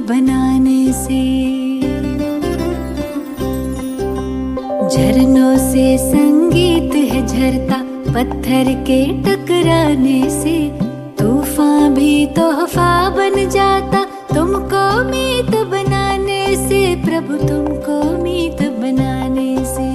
बनाने से, झरनों से संगीत है झरता पत्थर के टकराने से, तूफान भी तोहफा बन जाता तुमको मीत बनाने से, प्रभु तुमको मीत बनाने से।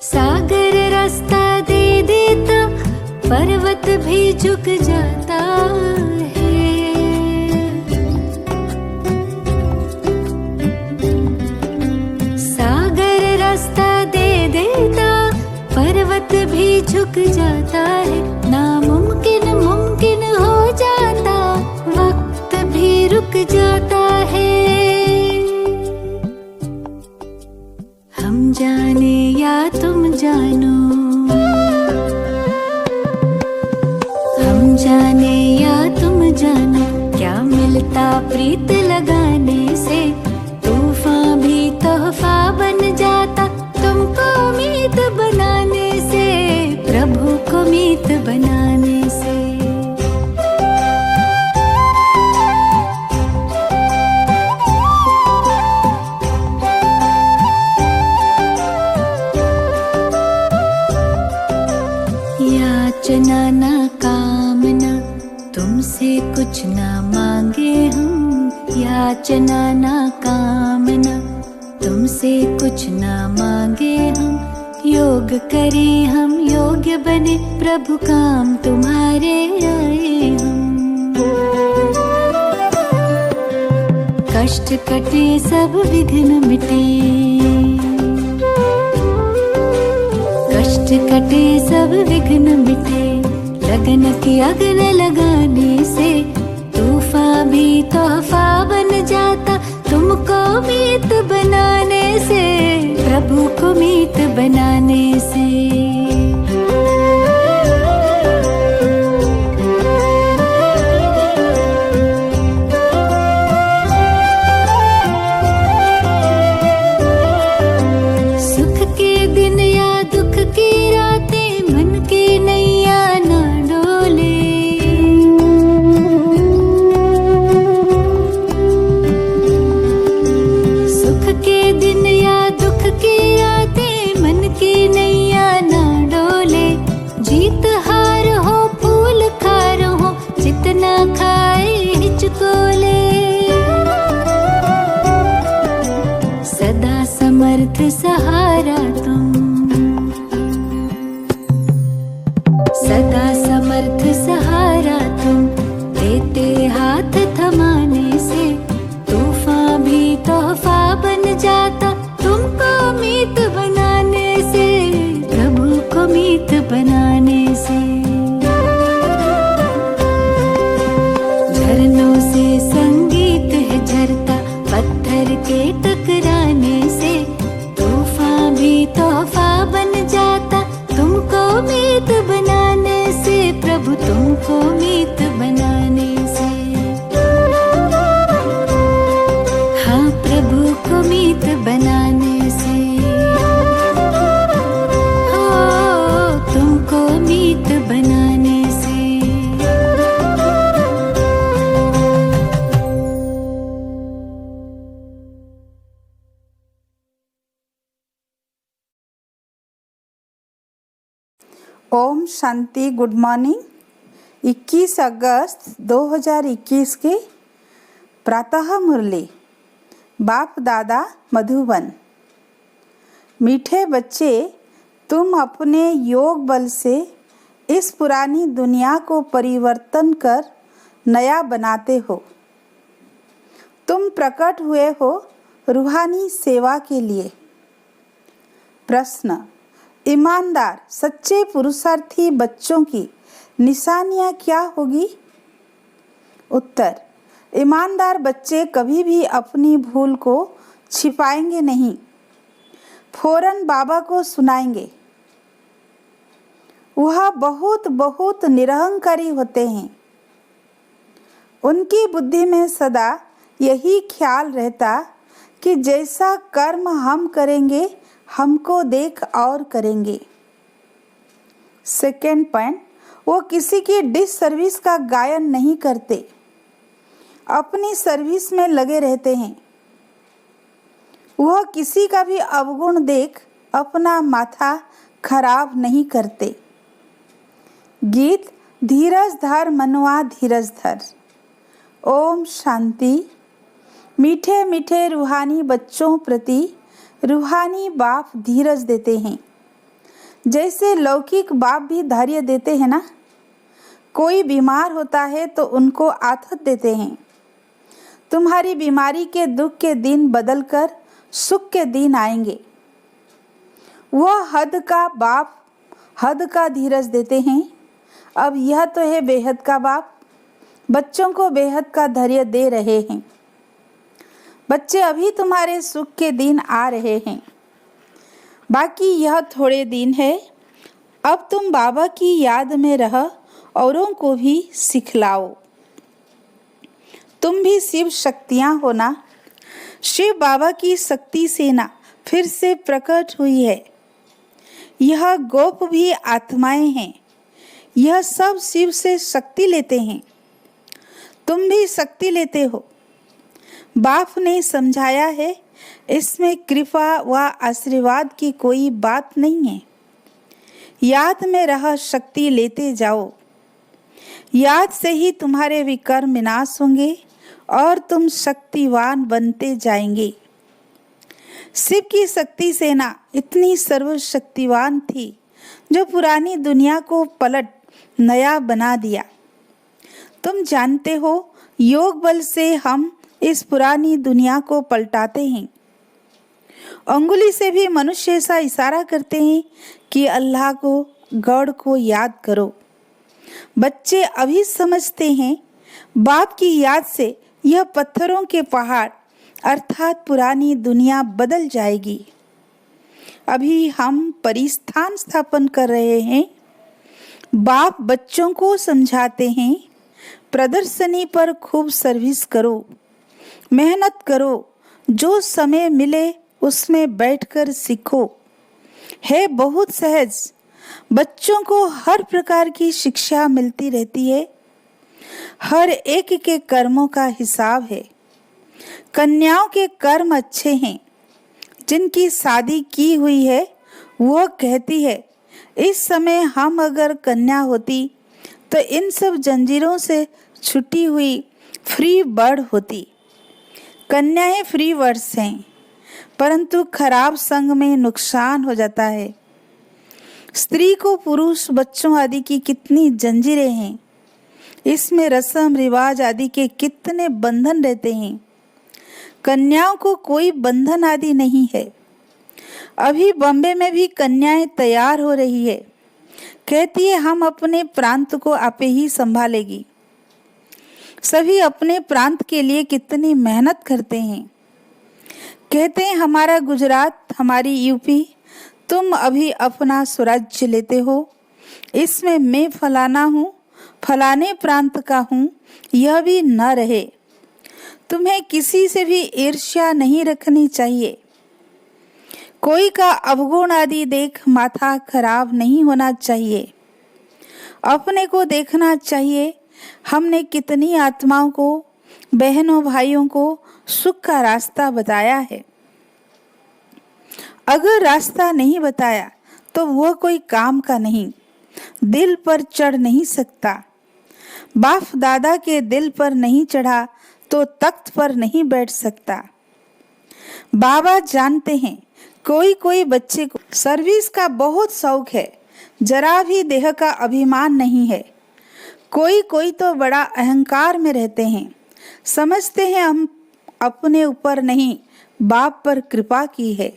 सागर रास्ता दे देता पर्वत भी झुक जाता है, सागर रास्ता दे देता पर्वत भी झुक जाता है, नामुमकिन मुमकिन हो जाता वक्त भी रुक जाता है। हम जाने या तुम जानो, हम जाने या तुम जानो, क्या मिलता प्रीत लगाने से, तूफान भी तोहफा बन जाता तुमको मीत बनाने से, प्रभु को मीत बनाने से। याचना ना कामना तुमसे कुछ ना मांगे हम, याचना ना कामना तुमसे कुछ ना मांगे हम, योग करें हम योग्य बने प्रभु काम तुम्हारे आए हम। कष्ट कटे सब विघ्न मिटे, कष्ट कटे सब विघ्न मिटे, लगन की अग्न लगाने से, तूफान भी तोहफा बन जाता तुमको मीत बनाने से, प्रभु को मीत बनाने से। सुख के दिन या दुख की रातें मन की नैया ना डोले, सुख के दिन या दुख की रातें मन की नैया ना डोले, जीत हार हो फूल खार हो जितना खाए हिचकोले, सदा समर्थ सहारा तुम, सदा समर्थ सहारा तुम, देते हाथ थमाने से, तूफान भी तोहफा बन जाता तुमको मीत बनाने से, प्रभु को मीत बनाने से। झरनों से संगीत है झरता पत्थर के टकराने से, तूफान भी तोहफा बन जाता तुमको मीत बनाने से, प्रभु तुमको मीत बनाने से। हाँ प्रभु को मीत बनाने से, हो तुमको मीत बनाने से। ओम शांति। Good morning. 21 अगस्त 2021 के प्रातः मुरली बाप दादा मधुबन। मीठे बच्चे, तुम अपने योग बल से इस पुरानी दुनिया को परिवर्तन कर नया बनाते हो। तुम प्रकट हुए हो रूहानी सेवा के लिए। प्रश्न: ईमानदार सच्चे पुरुषार्थी बच्चों की निशानियाँ क्या होगी? उत्तर: ईमानदार बच्चे कभी भी अपनी भूल को छिपाएंगे नहीं, फौरन बाबा को सुनाएंगे। वह बहुत निरहंकारी होते हैं। उनकी बुद्धि में सदा यही ख्याल रहता कि जैसा कर्म हम करेंगे हमको देख और करेंगे। सेकेंड पॉइंट, वो किसी की डिस सर्विस का गायन नहीं करते, अपनी सर्विस में लगे रहते हैं। वह किसी का भी अवगुण देख अपना माथा खराब नहीं करते। गीत धीरज धर मनवा धीरज धर। ओम शांति। मीठे मीठे रूहानी बच्चों प्रति रूहानी बाप धीरज देते हैं, जैसे लौकिक बाप भी धैर्य देते हैं ना। कोई बीमार होता है तो उनको आथत देते हैं। तुम्हारी बीमारी के दुख के दिन बदलकर सुख के दिन आएंगे। वह हद का बाप हद का धीरज देते हैं। अब यह तो है बेहद का बाप, बच्चों को बेहद का धैर्य दे रहे हैं। बच्चे अभी तुम्हारे सुख के दिन आ रहे हैं, बाकी यह थोड़े दिन है। अब तुम बाबा की याद में रह औरों को भी सिखलाओ। तुम भी शिव शक्तियाँ हो ना। शिव बाबा की शक्ति सेना फिर से प्रकट हुई है। यह गोप भी आत्माएं हैं। यह सब शिव से शक्ति लेते हैं। तुम भी शक्ति लेते हो। बाप ने समझाया है, इसमें कृपा व आशीर्वाद की कोई बात नहीं है। याद में रह शक्ति लेते जाओ। याद से ही तुम्हारे विकर्म विनाश होंगे और तुम शक्तिवान बनते जाएंगे। शिव की शक्ति सेना इतनी सर्वशक्तिवान थी जो पुरानी दुनिया को पलट नया बना दिया। तुम जानते हो, योग बल से हम इस पुरानी दुनिया को पलटाते हैं। अंगुली से भी मनुष्य ऐसा इशारा करते हैं कि अल्लाह को, गॉड को याद करो। बच्चे अभी समझते हैं, बाप की याद से यह पत्थरों के पहाड़ अर्थात पुरानी दुनिया बदल जाएगी। अभी हम परिस्थान स्थापन कर रहे हैं। बाप बच्चों को समझाते हैं, प्रदर्शनी पर खूब सर्विस करो, मेहनत करो, जो समय मिले उसमें बैठकर सीखो। है बहुत सहज। बच्चों को हर प्रकार की शिक्षा मिलती रहती है। हर एक के कर्मों का हिसाब है। कन्याओं के कर्म अच्छे हैं। जिनकी शादी की हुई है वह कहती है, इस समय हम अगर कन्या होती तो इन सब जंजीरों से छुटी हुई फ्री बर्ड होती। कन्याएं फ्री बर्ड्स हैं, परंतु खराब संग में नुकसान हो जाता है। स्त्री को पुरुष बच्चों आदि की कितनी जंजीरें हैं। इसमें रस्म रिवाज आदि के कितने बंधन रहते हैं। कन्याओं को कोई बंधन आदि नहीं है। अभी बॉम्बे में भी कन्याएं तैयार हो रही है। कहती है हम अपने प्रांत को आपे ही संभालेगी। सभी अपने प्रांत के लिए कितनी मेहनत करते हैं। कहते हैं हमारा गुजरात, हमारी यूपी, तुम अभी अपना स्वराज्य लेते हो। इसमें मैं फलाना हूँ, फलाने प्रांत का हूँ, यह भी न रहे। तुम्हें किसी से भी ईर्ष्या नहीं रखनी चाहिए। कोई का अवगुण आदि देख माथा खराब नहीं होना चाहिए। अपने को देखना चाहिए, हमने कितनी आत्माओं को, बहनों भाइयों को सुख का रास्ता बताया है। अगर रास्ता नहीं बताया तो वह कोई काम का नहीं, दिल पर चढ़ नहीं सकता। बाप दादा के दिल पर नहीं चढ़ा तो तख्त पर नहीं बैठ सकता। बाबा जानते हैं कोई कोई बच्चे को सर्विस का बहुत शौक है, जरा भी देह का अभिमान नहीं है। कोई कोई तो बड़ा अहंकार में रहते हैं, समझते हैं हम अपने ऊपर नहीं बाप पर कृपा की है।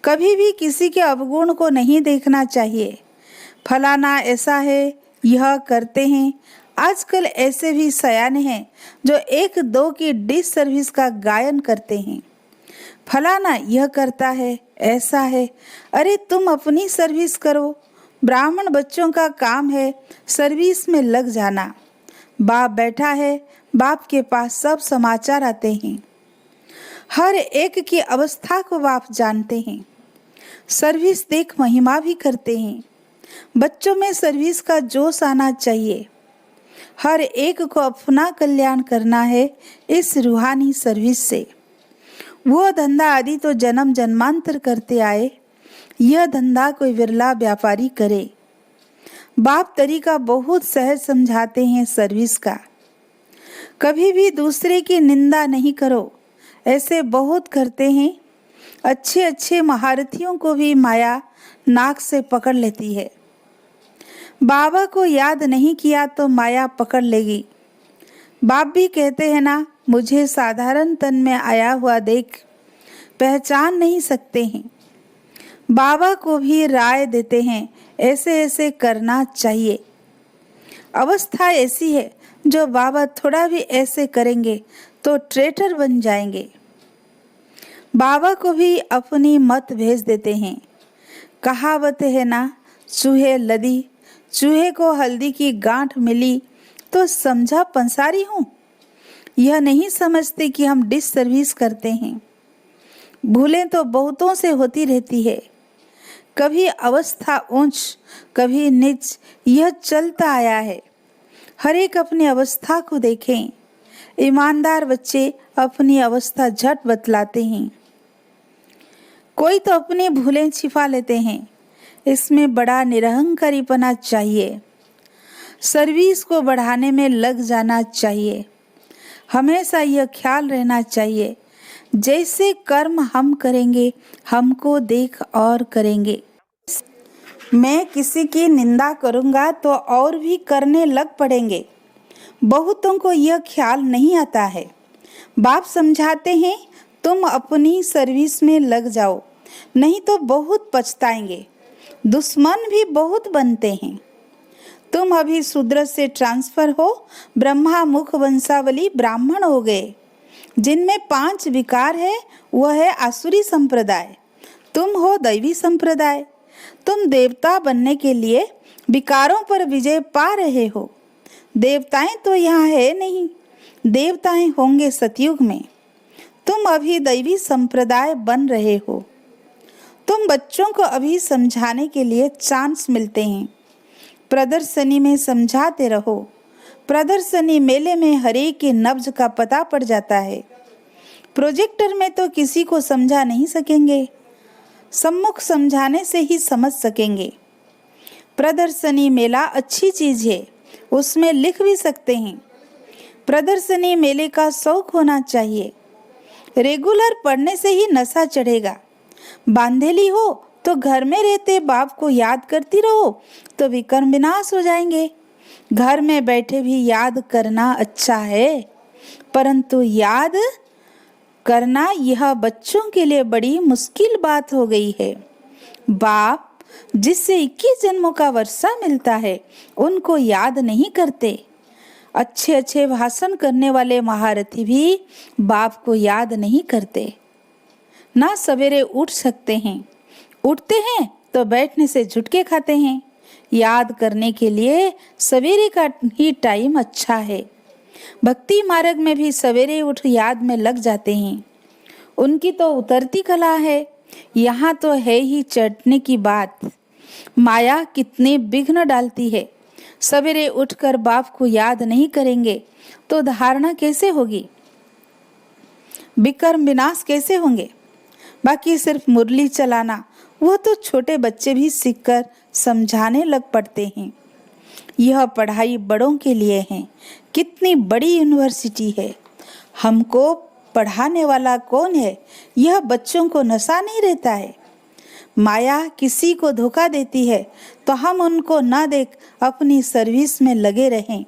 कभी भी किसी के अवगुण को नहीं देखना चाहिए। फलाना ऐसा है, यह करते हैं। आजकल ऐसे भी सयाने हैं जो एक दो की डिस सर्विस का गायन करते हैं। फलाना यह करता है, ऐसा है। अरे तुम अपनी सर्विस करो। ब्राह्मण बच्चों का काम है सर्विस में लग जाना। बाप बैठा है, बाप के पास सब समाचार आते हैं। हर एक की अवस्था को बाप जानते हैं। सर्विस देख महिमा भी करते हैं। बच्चों में सर्विस का जोश आना चाहिए। हर एक को अपना कल्याण करना है इस रूहानी सर्विस से। वो धंधा आदि तो जन्म जन्मांतर करते आए, यह धंधा कोई विरला व्यापारी करे। बाप तरीका बहुत सहज समझाते हैं सर्विस का। कभी भी दूसरे की निंदा नहीं करो, ऐसे बहुत करते हैं। अच्छे अच्छे महारथियों को भी माया नाक से पकड़ लेती है। बाबा को याद नहीं किया तो माया पकड़ लेगी। बाप भी कहते हैं ना, मुझे साधारण तन में आया हुआ देख पहचान नहीं सकते हैं। बाबा को भी राय देते हैं, ऐसे ऐसे करना चाहिए। अवस्था ऐसी है जो बाबा थोड़ा भी ऐसे करेंगे तो ट्रेटर बन जाएंगे। बाबा को भी अपनी मत भेज देते हैं। कहावत है ना, चूहे लदी, चूहे को हल्दी की गांठ मिली तो समझा पंसारी हूँ। यह नहीं समझते कि हम डिस सर्विस करते हैं। भूलें तो बहुतों से होती रहती है। कभी अवस्था ऊंच, कभी नीच, यह चलता आया है। हर एक अपनी अवस्था को देखें। ईमानदार बच्चे अपनी अवस्था झट बतलाते हैं। कोई तो अपनी भूलें छिपा लेते हैं। इसमें बड़ा निरहंकारीपना चाहिए। सर्विस को बढ़ाने में लग जाना चाहिए। हमेशा यह ख्याल रहना चाहिए, जैसे कर्म हम करेंगे हमको देख और करेंगे। मैं किसी की निंदा करूंगा तो और भी करने लग पड़ेंगे। बहुतों को यह ख्याल नहीं आता है। बाप समझाते हैं, तुम अपनी सर्विस में लग जाओ, नहीं तो बहुत पछताएंगे। दुश्मन भी बहुत बनते हैं। तुम अभी शूद्र से ट्रांसफर हो, ब्रह्मा मुख वंशावली ब्राह्मण हो गए। जिनमें 5 विकार है वह है आसुरी संप्रदाय। तुम हो दैवी संप्रदाय। तुम देवता बनने के लिए विकारों पर विजय पा रहे हो। देवताएं तो यहाँ है नहीं, देवताएं होंगे सतयुग में। तुम अभी दैवी संप्रदाय बन रहे हो। तुम बच्चों को अभी समझाने के लिए चांस मिलते हैं। प्रदर्शनी में समझाते रहो। प्रदर्शनी मेले में हर एक के नब्ज का पता पड़ जाता है। प्रोजेक्टर में तो किसी को समझा नहीं सकेंगे, सम्मुख समझाने से ही समझ सकेंगे। प्रदर्शनी मेला अच्छी चीज है, उसमें लिख भी सकते हैं। प्रदर्शनी मेले का शौक होना चाहिए। रेगुलर पढ़ने से ही नशा चढ़ेगा। बांधेली हो तो घर में रहते बाप को याद करती रहो तो विकर्म विनाश हो जाएंगे। घर में बैठे भी याद करना अच्छा है, परंतु याद करना यह बच्चों के लिए बड़ी मुश्किल बात हो गई है। बाप जिससे 21 जन्मों का वर्षा मिलता है उनको याद नहीं करते। अच्छे अच्छे भाषण करने वाले महारथी भी बाप को याद नहीं करते। ना सवेरे उठ सकते हैं, उठते हैं तो बैठने से झुटके खाते हैं। याद करने के लिए सवेरे का ही टाइम अच्छा है। भक्ति मार्ग में भी सवेरे उठ याद में लग जाते हैं। उनकी तो उतरती कला है। यहाँ तो है ही चढ़ने की बात। माया कितने विघ्न डालती है। सवेरे उठकर बाप को याद नहीं करेंगे तो धारणा कैसे होगी, विकर्म विनाश कैसे होंगे। बाकी सिर्फ मुरली चलाना, वह तो छोटे बच्चे भी सीखकर समझाने लग पड़ते हैं। यह पढ़ाई बड़ों के लिए है। कितनी बड़ी यूनिवर्सिटी है। हमको पढ़ाने वाला कौन है? यह बच्चों को नशा नहीं रहता है। माया किसी को धोखा देती है तो हम उनको ना देख अपनी सर्विस में लगे रहें।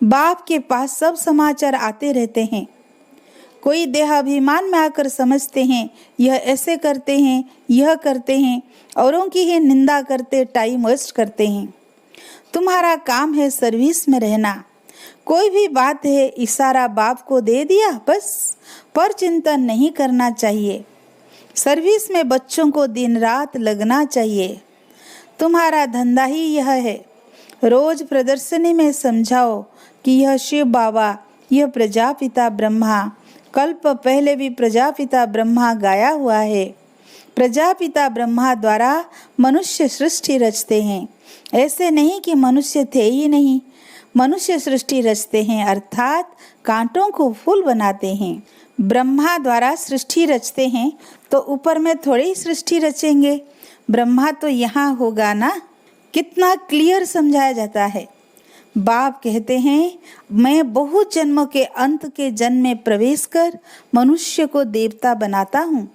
बाप के पास सब समाचार आते रहते हैं। कोई देहाभिमान में आकर समझते हैं यह ऐसे करते हैं, यह करते हैं, औरों की ही निंदा करते टाइम वेस्ट करते हैं। तुम्हारा काम है सर्विस में रहना। कोई भी बात है इशारा बाप को दे दिया बस, पर चिंतन नहीं करना चाहिए। सर्विस में बच्चों को दिन रात लगना चाहिए। तुम्हारा धंधा ही यह है। रोज प्रदर्शनी में समझाओ, कि यह शिव बाबा, यह प्रजापिता ब्रह्मा, कल्प पहले भी प्रजापिता ब्रह्मा गाया हुआ है। प्रजापिता ब्रह्मा द्वारा मनुष्य सृष्टि रचते हैं। ऐसे नहीं कि मनुष्य थे ही नहीं, मनुष्य सृष्टि रचते हैं, अर्थात कांटों को फूल बनाते हैं। ब्रह्मा द्वारा सृष्टि रचते हैं तो ऊपर में थोड़ी सृष्टि रचेंगे, ब्रह्मा तो यहाँ होगा ना। कितना क्लियर समझाया जाता है। बाप कहते हैं, मैं बहुत जन्मों के अंत के जन्म में प्रवेश कर मनुष्य को देवता बनाता हूँ।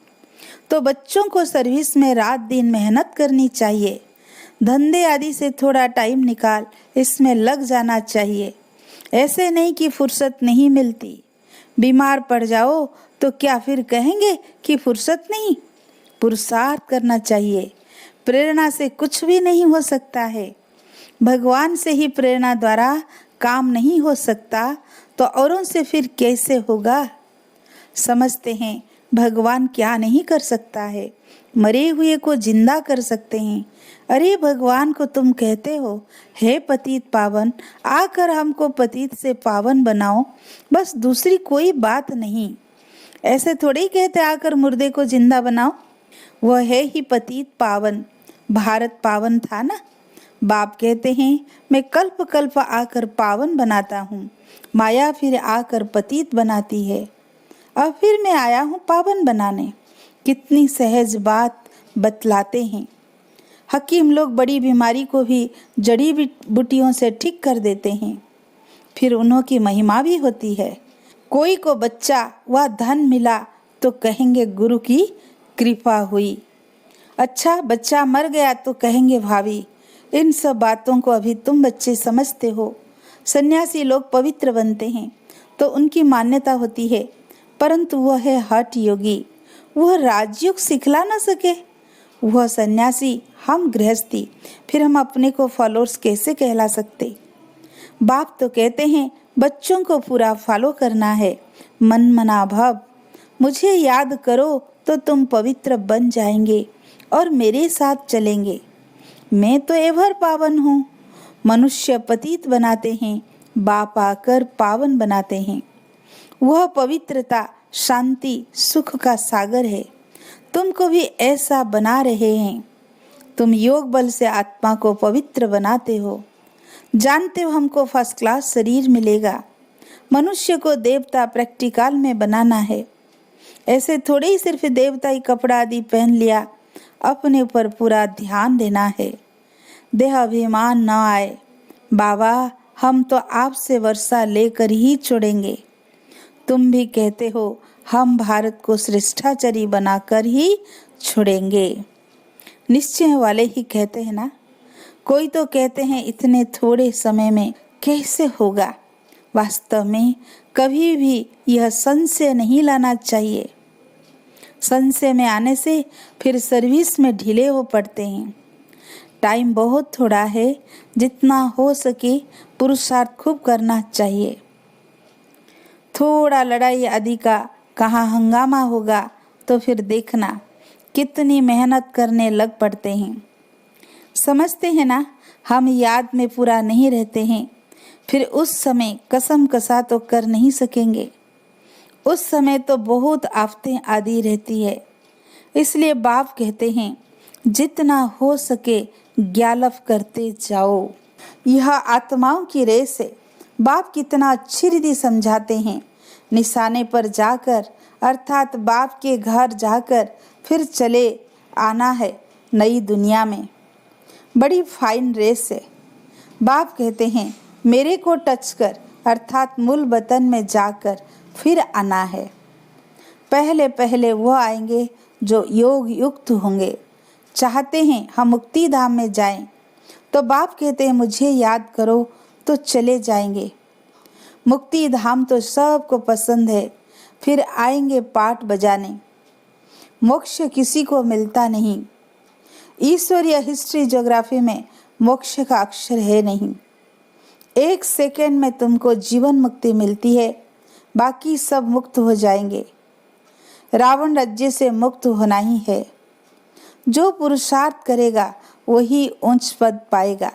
तो बच्चों को सर्विस में रात दिन मेहनत करनी चाहिए। धंधे आदि से थोड़ा टाइम निकाल इसमें लग जाना चाहिए। ऐसे नहीं कि फुर्सत नहीं मिलती। बीमार पड़ जाओ तो क्या फिर कहेंगे कि फुर्सत नहीं? पुरुषार्थ करना चाहिए। प्रेरणा से कुछ भी नहीं हो सकता है। भगवान से ही प्रेरणा द्वारा काम नहीं हो सकता तो औरों से फिर कैसे होगा? समझते हैं भगवान क्या नहीं कर सकता है? मरे हुए को जिंदा कर सकते हैं। अरे भगवान को तुम कहते हो, हे पतित पावन, आकर हमको पतित से पावन बनाओ, बस दूसरी कोई बात नहीं। ऐसे थोड़ी कहते आकर मुर्दे को जिंदा बनाओ। वह है ही पतित पावन। भारत पावन था ना। बाप कहते हैं, मैं कल्प कल्प आकर पावन बनाता हूँ, माया फिर आकर पतित बनाती है। अब फिर मैं आया हूँ पावन बनाने। कितनी सहज बात बतलाते हैं। हकीम लोग बड़ी बीमारी को भी जड़ी बूटियों से ठीक कर देते हैं। फिर उन्हों की महिमा भी होती है। कोई को बच्चा व धन मिला तो कहेंगे गुरु की कृपा हुई। अच्छा, बच्चा मर गया तो कहेंगे भाभी। इन सब बातों को अभी तुम बच्चे समझते हो। सन्यासी लोग पवित्र बनते हैं तो उनकी मान्यता होती है, परंतु वह है हठ योगी। वह राजयोग सिखला न सके। वह सन्यासी, हम गृहस्थी, फिर हम अपने को फॉलोअर्स कैसे कहला सकते? बाप तो कहते हैं बच्चों को पूरा फॉलो करना है। मन मना भव, मुझे याद करो तो तुम पवित्र बन जाएंगे और मेरे साथ चलेंगे। मैं तो एवर पावन हूँ। मनुष्य पतित बनाते हैं, बाप आकर पावन बनाते हैं। वह पवित्रता, शांति, सुख का सागर है। तुमको भी ऐसा बना रहे हैं। तुम योग बल से आत्मा को पवित्र बनाते हो। जानते हो हमको फर्स्ट क्लास शरीर मिलेगा। मनुष्य को देवता प्रैक्टिकल में बनाना है। ऐसे थोड़े ही सिर्फ देवताई कपड़ा आदि पहन लिया, अपने ऊपर पूरा ध्यान देना है। देह अभिमान न आए। बाबा, हम तो आपसे वर्षा लेकर ही छोड़ेंगे। तुम भी कहते हो हम भारत को श्रेष्ठाचारी बनाकर ही छोड़ेंगे। निश्चय वाले ही कहते हैं ना। कोई तो कहते हैं इतने थोड़े समय में कैसे होगा। वास्तव में कभी भी यह संशय नहीं लाना चाहिए। संशय में आने से फिर सर्विस में ढीले हो पड़ते हैं। टाइम बहुत थोड़ा है, जितना हो सके पुरुषार्थ खूब करना चाहिए। थोड़ा लड़ाई आदि का कहाँ हंगामा होगा तो फिर देखना कितनी मेहनत करने लग पड़ते हैं। समझते हैं ना, हम याद में पूरा नहीं रहते हैं। फिर उस समय कसम कसा तो कर नहीं सकेंगे। उस समय तो बहुत आफतें आदि रहती है। इसलिए बाप कहते हैं जितना हो सके ज्ञालफ करते जाओ। यह आत्माओं की रेस है। बाप कितना अच्छी रीति समझाते हैं। निशाने पर जाकर, अर्थात बाप के घर जाकर फिर चले आना है नई दुनिया में। बड़ी फाइन रेस है। बाप कहते हैं मेरे को टच कर, अर्थात मूल वतन में जाकर फिर आना है। पहले पहले वो आएंगे जो योग युक्त होंगे। चाहते हैं हम मुक्ति धाम में जाएं, तो बाप कहते हैं मुझे याद करो तो चले जाएंगे। मुक्ति धाम तो सबको पसंद है। फिर आएंगे पाठ बजाने। मोक्ष किसी को मिलता नहीं। ईश्वरीय हिस्ट्री ज्योग्राफी में मोक्ष का अक्षर है नहीं। 1 सेकेंड में तुमको जीवन मुक्ति मिलती है, बाकी सब मुक्त हो जाएंगे। रावण राज्य से मुक्त होना ही है। जो पुरुषार्थ करेगा वही उच्च पद पाएगा।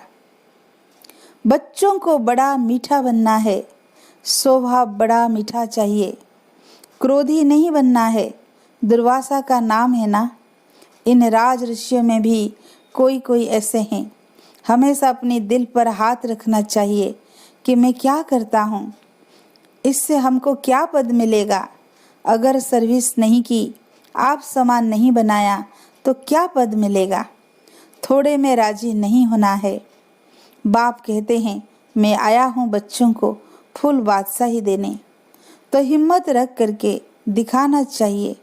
बच्चों को बड़ा मीठा बनना है, स्वभाव बड़ा मीठा चाहिए। क्रोधी नहीं बनना है, दुर्वासा का नाम है ना। इन राज ऋषियों में भी कोई कोई ऐसे हैं। हमेशा अपने दिल पर हाथ रखना चाहिए कि मैं क्या करता हूँ, इससे हमको क्या पद मिलेगा। अगर सर्विस नहीं की, आप समान नहीं बनाया तो क्या पद मिलेगा। थोड़े में राजी नहीं होना है। बाप कहते हैं मैं आया हूँ बच्चों को फुल बादशाही देने, तो हिम्मत रख करके दिखाना चाहिए।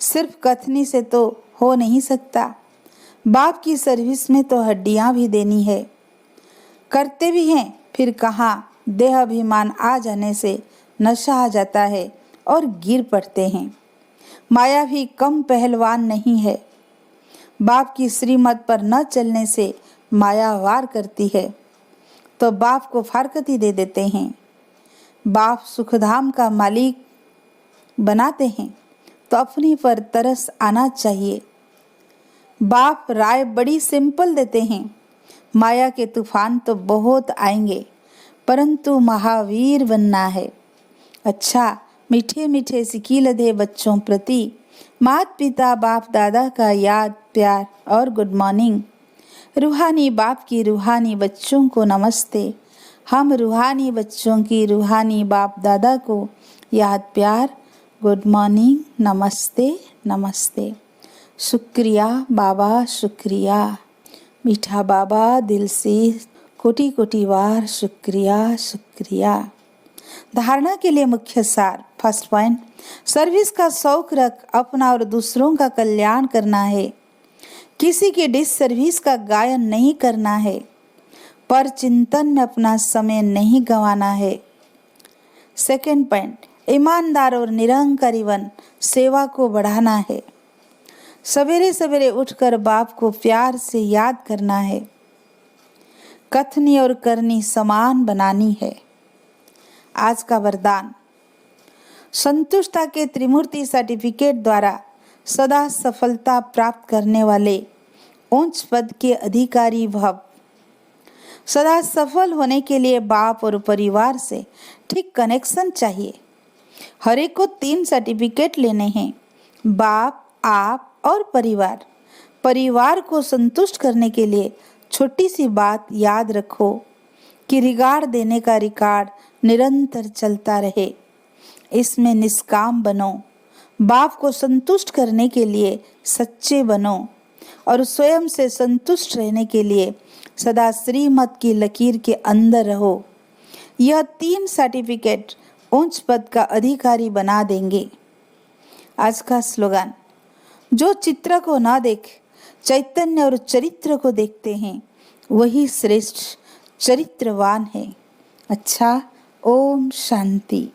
सिर्फ कथनी से तो हो नहीं सकता। बाप की सर्विस में तो हड्डियाँ भी देनी है। करते भी हैं, फिर कहाँ देह अभिमान आ जाने से नशा आ जाता है और गिर पड़ते हैं। माया भी कम पहलवान नहीं है। बाप की श्रीमत पर न चलने से माया वार करती है, तो बाप को फारकती दे देते हैं। बाप सुखधाम का मालिक बनाते हैं, तो अपने पर तरस आना चाहिए। बाप राय बड़ी सिंपल देते हैं। माया के तूफान तो बहुत आएंगे, परंतु महावीर बनना है। अच्छा, मीठे मीठे सिकील दे बच्चों प्रति माता पिता बाप दादा का याद प्यार और गुड मॉर्निंग। रूहानी बाप की रूहानी बच्चों को नमस्ते। हम रूहानी बच्चों की रूहानी बाप दादा को याद प्यार गुड मॉर्निंग, नमस्ते नमस्ते। शुक्रिया बाबा, शुक्रिया। मीठा बाबा, दिल से कोटि कोटि बार शुक्रिया शुक्रिया। धारणा के लिए मुख्य सार। फर्स्ट पॉइंट, सर्विस का शौक रख अपना और दूसरों का कल्याण करना है। किसी की डिस सर्विस का गायन नहीं करना है, पर चिंतन में अपना समय नहीं गंवाना है। सेकंड पॉइंट, ईमानदार और निरंकारी बन सेवा को बढ़ाना है। सवेरे सवेरे उठकर बाप को प्यार से याद करना है। कथनी और करनी समान बनानी है। आज का वरदान, संतुष्टा के त्रिमूर्ति सर्टिफिकेट द्वारा सदा सफलता प्राप्त करने वाले उच्च पद के अधिकारी भव। सदा सफल होने के लिए बाप और परिवार से ठीक कनेक्शन चाहिए। हर एक को 3 सर्टिफिकेट लेने हैं, बाप, आप और परिवार। परिवार को संतुष्ट करने के लिए छोटी सी बात याद रखो कि रिगार्ड देने का रिकॉर्ड निरंतर चलता रहे। इसमें निष्काम बनो। बाप को संतुष्ट करने के लिए सच्चे बनो और स्वयं से संतुष्ट रहने के लिए सदा श्रीमत की लकीर के अंदर रहो। यह 3 सर्टिफिकेट उच्च पद का अधिकारी बना देंगे। आज का स्लोगन, जो चित्र को ना देख चैतन्य और चरित्र को देखते हैं, वही श्रेष्ठ चरित्रवान है। अच्छा, ओम शांति।